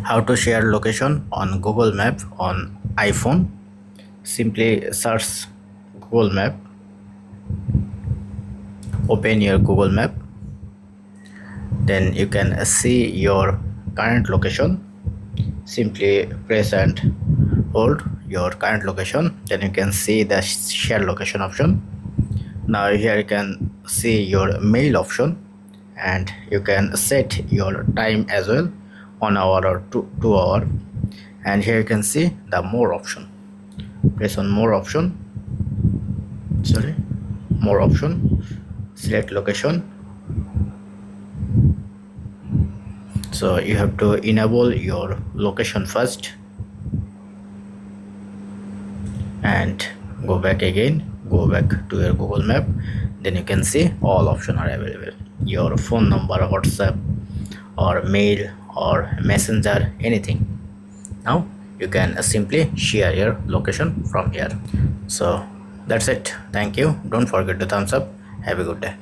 How to share location on Google Map on iPhone. Simply search Google Map, open your Google Map, then you can see your current location. Simply press and hold your current location, then you can see the share location option. Now here you can see your mail option, and you can set your time as well, 1 hour or 2 hour. And here you can see the more option. Press on more option, more option, select location. So you have to enable your location first and go back again, go back to your Google Map. Then you can see all options are available, your phone number, WhatsApp or mail or messenger, anything. Now you can simply share your location from here. So that's it. Thank you. Don't forget to thumbs up. Have a good day.